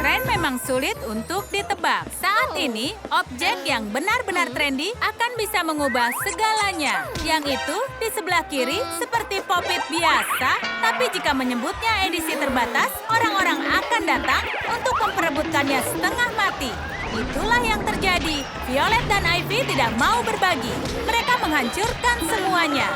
Tren memang sulit untuk ditebak. Saat ini, objek yang benar-benar trendy akan bisa mengubah segalanya. Yang itu di sebelah kiri seperti Pop-it biasa, tapi jika menyebutnya edisi terbatas, orang-orang akan datang untuk memperebutkannya setengah mati. Itulah yang terjadi. Violet dan Ivy tidak mau berbagi. Mereka menghancurkan semuanya.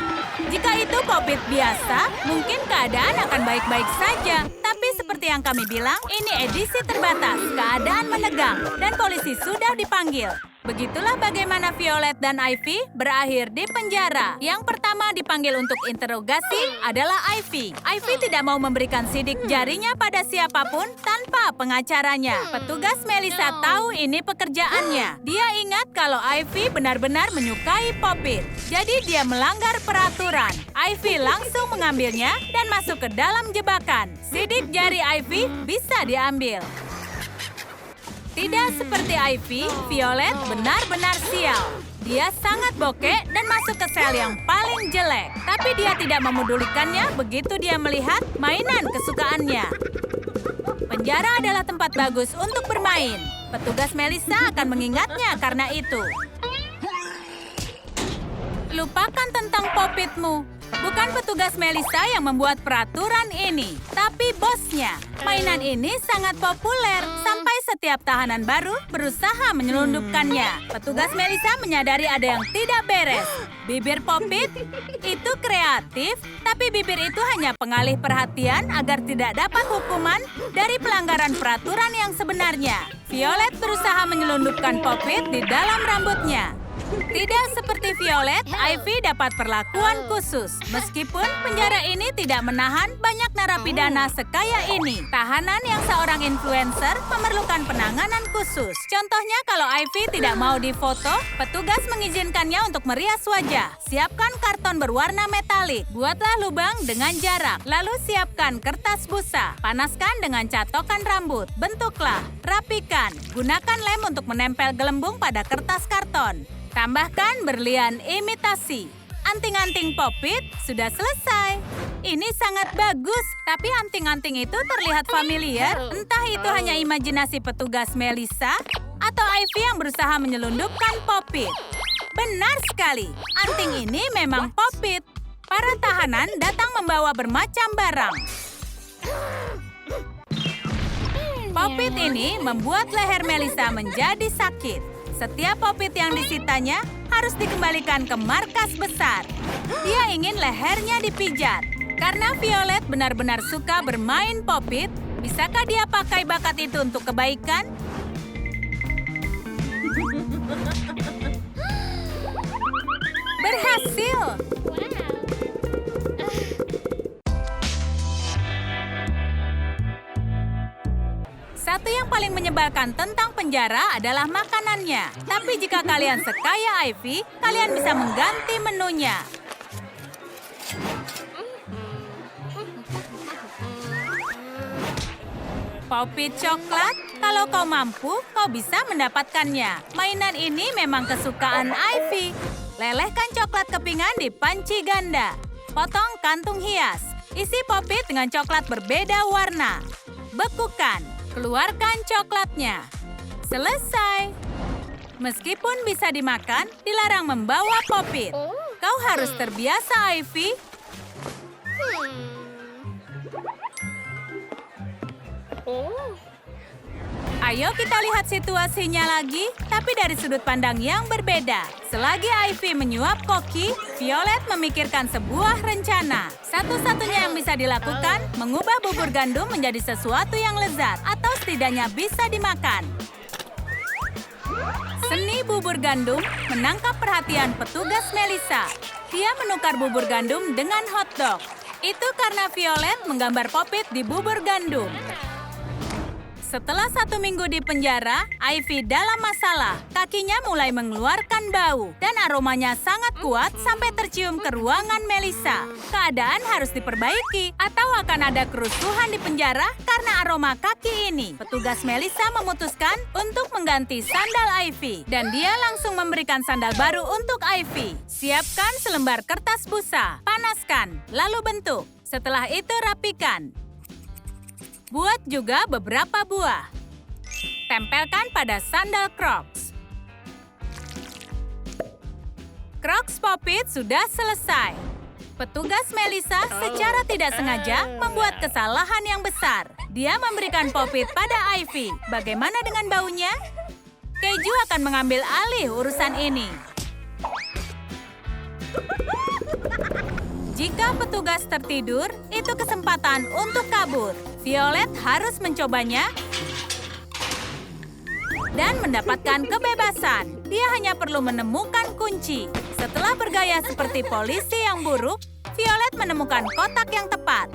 Jika itu Pop-it biasa, mungkin keadaan akan baik-baik saja. Tapi seperti yang kami bilang, ini edisi terbatas. Keadaan menegang dan polisi sudah dipanggil. Begitulah bagaimana Violet dan Ivy berakhir di penjara. Yang pertama dipanggil untuk interogasi adalah Ivy. Ivy tidak mau memberikan sidik jarinya pada siapapun tanpa pengacaranya. Petugas Melissa tahu ini pekerjaannya. Dia ingat kalau Ivy benar-benar menyukai Pop-it. Jadi dia melanggar peraturan. Ivy langsung mengambilnya dan masuk ke dalam jebakan. Sidik jari Ivy bisa diambil. Tidak seperti Ivy, Violet benar-benar sial. Dia sangat bokeh dan masuk ke sel yang paling jelek. Tapi dia tidak memedulikannya begitu dia melihat mainan kesukaannya. Penjara adalah tempat bagus untuk bermain. Petugas Melissa akan mengingatnya karena itu. Lupakan tentang Pop-itmu. Bukan petugas Melissa yang membuat peraturan ini, tapi bosnya. Mainan ini sangat populer sampai setiap tahanan baru berusaha menyelundupkannya. Petugas Melissa menyadari ada yang tidak beres. Bibir Pop-it itu kreatif, tapi bibir itu hanya pengalih perhatian agar tidak dapat hukuman dari pelanggaran peraturan yang sebenarnya. Violet berusaha menyelundupkan Pop-it di dalam rambutnya. Tidak seperti Violet, Ivy dapat perlakuan khusus. Meskipun penjara ini tidak menahan banyak narapidana sekaya ini. Tahanan yang seorang influencer memerlukan penanganan khusus. Contohnya kalau Ivy tidak mau difoto, petugas mengizinkannya untuk merias wajah. Siapkan karton berwarna metalik. Buatlah lubang dengan jarak. Lalu siapkan kertas busa. Panaskan dengan catokan rambut. Bentuklah, rapikan. Gunakan lem untuk menempel gelembung pada kertas karton. Tambahkan berlian imitasi. Anting-anting Pop-it sudah selesai. Ini sangat bagus, tapi anting-anting itu terlihat familiar. Entah itu hanya imajinasi petugas Melissa atau Ivy yang berusaha menyelundupkan Pop-it. Benar sekali, anting ini memang Pop-it. Para tahanan datang membawa bermacam barang. Pop-it ini membuat leher Melissa menjadi sakit. Setiap Pop-it yang disitanya harus dikembalikan ke markas besar. Dia ingin lehernya dipijat. Karena Violet benar-benar suka bermain Pop-it, bisakah dia pakai bakat itu untuk kebaikan? Berhasil! Satu yang paling menyebalkan tentang penjara adalah makanannya. Tapi jika kalian sekaya Ivy, kalian bisa mengganti menunya. Pop-it coklat, kalau kau mampu, kau bisa mendapatkannya. Mainan ini memang kesukaan Ivy. Lelehkan coklat kepingan di panci ganda. Potong kantung hias. Isi Pop-it dengan coklat berbeda warna. Bekukan. Keluarkan coklatnya. Selesai. Meskipun bisa dimakan, dilarang membawa Pop-it. Kau harus terbiasa, Ivy. Ayo kita lihat situasinya lagi, tapi dari sudut pandang yang berbeda. Selagi Ivy menyuap koki, Violet memikirkan sebuah rencana. Satu-satunya yang bisa dilakukan, mengubah bubur gandum menjadi sesuatu yang lezat atau setidaknya bisa dimakan. Seni bubur gandum menangkap perhatian petugas Melissa. Dia menukar bubur gandum dengan hotdog. Itu karena Violet menggambar Pop-it di bubur gandum. Setelah 1 minggu di penjara, Ivy dalam masalah. Kakinya mulai mengeluarkan bau dan aromanya sangat kuat sampai tercium ke ruangan Melissa. Keadaan harus diperbaiki atau akan ada kerusuhan di penjara karena aroma kaki ini. Petugas Melissa memutuskan untuk mengganti sandal Ivy dan dia langsung memberikan sandal baru untuk Ivy. Siapkan selembar kertas busa, panaskan, lalu bentuk. Setelah itu rapikan. Buat juga beberapa buah. Tempelkan pada sandal Crocs. Crocs Pop-It sudah selesai. Petugas Melissa secara tidak sengaja membuat kesalahan yang besar. Dia memberikan Pop-It pada Ivy. Bagaimana dengan baunya? Keju akan mengambil alih urusan ini. Jika petugas tertidur, itu kesempatan untuk kabur. Violet harus mencobanya dan mendapatkan kebebasan. Dia hanya perlu menemukan kunci. Setelah bergaya seperti polisi yang buruk, Violet menemukan kotak yang tepat.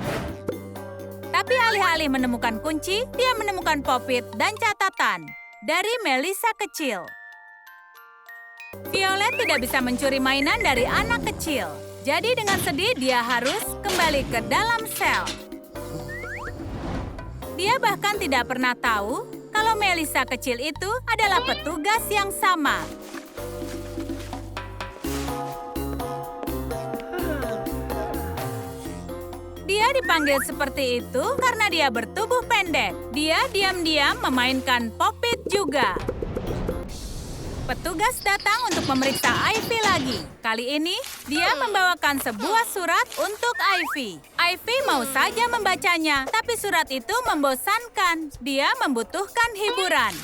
Tapi alih-alih menemukan kunci, dia menemukan Pop-It dan catatan dari Melissa kecil. Violet tidak bisa mencuri mainan dari anak kecil. Jadi dengan sedih dia harus kembali ke dalam sel. Dia bahkan tidak pernah tahu kalau Melissa kecil itu adalah petugas yang sama. Dia dipanggil seperti itu karena dia bertubuh pendek. Dia diam-diam memainkan Pop-It juga. Petugas datang untuk memeriksa Ivy lagi. Kali ini, dia membawakan sebuah surat untuk Ivy. Ivy mau saja membacanya, tapi surat itu membosankan. Dia membutuhkan hiburan.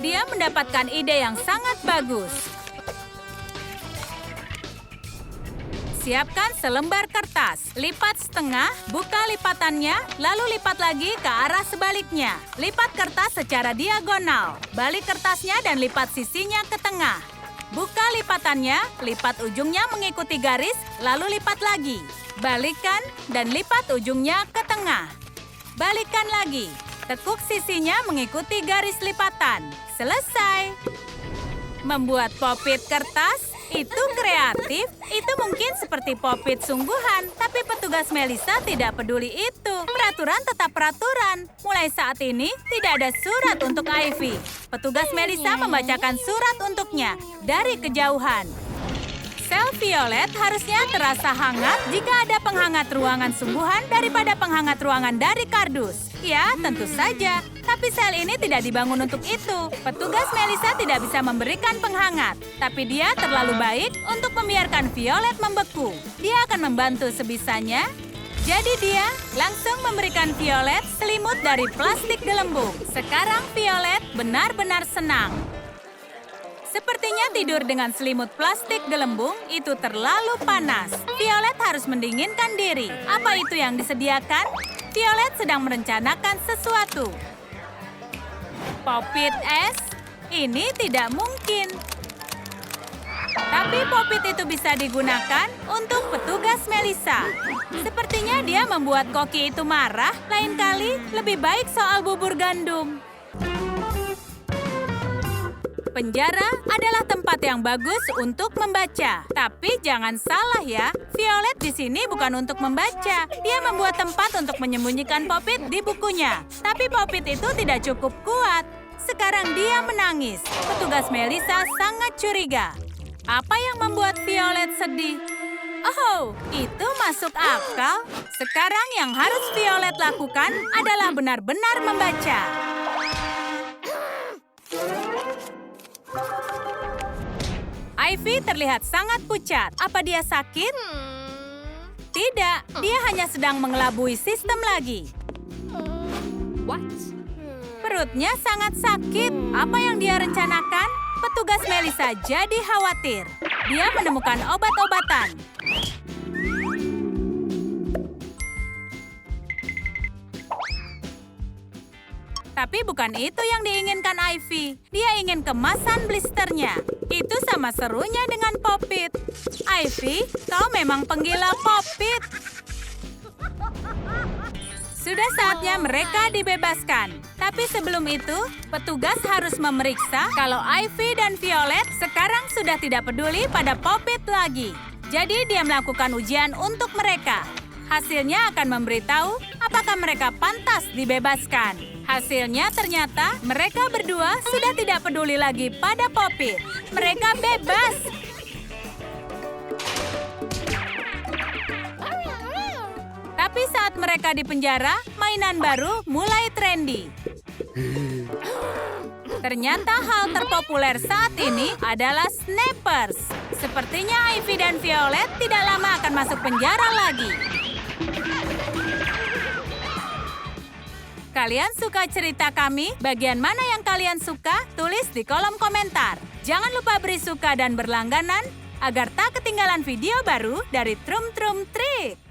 Dia mendapatkan ide yang sangat bagus. Siapkan selembar kertas. Lipat setengah, buka lipatannya, lalu lipat lagi ke arah sebaliknya. Lipat kertas secara diagonal. Balik kertasnya dan lipat sisinya ke tengah. Buka lipatannya, lipat ujungnya mengikuti garis, lalu lipat lagi. Balikkan dan lipat ujungnya ke tengah. Balikkan lagi. Tekuk sisinya mengikuti garis lipatan. Selesai. Membuat Pop-It kertas itu kreatif. Itu mungkin seperti Pop-It sungguhan, tapi petugas Melissa tidak peduli itu. Peraturan tetap peraturan. Mulai saat ini, tidak ada surat untuk Ivy. Petugas Melissa membacakan surat untuknya dari kejauhan. Sel Violet harusnya terasa hangat jika ada penghangat ruangan sungguhan daripada penghangat ruangan dari kardus. Ya, tentu saja. Tapi sel ini tidak dibangun untuk itu. Petugas Melissa tidak bisa memberikan penghangat. Tapi dia terlalu baik untuk membiarkan Violet membeku. Dia akan membantu sebisanya. Jadi dia langsung memberikan Violet selimut dari plastik gelembung. Sekarang Violet benar-benar senang. Sepertinya tidur dengan selimut plastik gelembung itu terlalu panas. Violet harus mendinginkan diri. Apa itu yang disediakan? Violet sedang merencanakan sesuatu. Pop-It es? Ini tidak mungkin. Tapi Pop-It itu bisa digunakan untuk petugas Melissa. Sepertinya dia membuat koki itu marah. Lain kali, lebih baik soal bubur gandum. Penjara adalah tempat yang bagus untuk membaca. Tapi jangan salah ya, Violet di sini bukan untuk membaca. Dia membuat tempat untuk menyembunyikan Pop-It di bukunya. Tapi Pop-It itu tidak cukup kuat. Sekarang dia menangis. Petugas Melissa sangat curiga. Apa yang membuat Violet sedih? Oh, itu masuk akal. Sekarang yang harus Violet lakukan adalah benar-benar membaca. Ivy terlihat sangat pucat. Apa dia sakit? Tidak, dia hanya sedang mengelabui sistem lagi. What? Perutnya sangat sakit. Apa yang dia rencanakan? Petugas Melissa jadi khawatir. Dia menemukan obat-obatan. Tapi bukan itu yang diinginkan Ivy. Dia ingin kemasan blisternya. Itu sama serunya dengan Pop-It. Ivy, kau memang penggila Pop-It. Sudah saatnya mereka dibebaskan. Tapi sebelum itu, petugas harus memeriksa kalau Ivy dan Violet sekarang sudah tidak peduli pada Pop-It lagi. Jadi dia melakukan ujian untuk mereka. Hasilnya akan memberitahu apakah mereka pantas dibebaskan. Hasilnya ternyata mereka berdua sudah tidak peduli lagi pada Pop-It. Mereka bebas. mereka di penjara, mainan baru mulai trendy. Ternyata hal terpopuler saat ini adalah snappers. Sepertinya Ivy dan Violet tidak lama akan masuk penjara lagi. Kalian suka cerita kami? Bagian mana yang kalian suka? Tulis di kolom komentar. Jangan lupa beri suka dan berlangganan agar tak ketinggalan video baru dari Trum Trum Trik.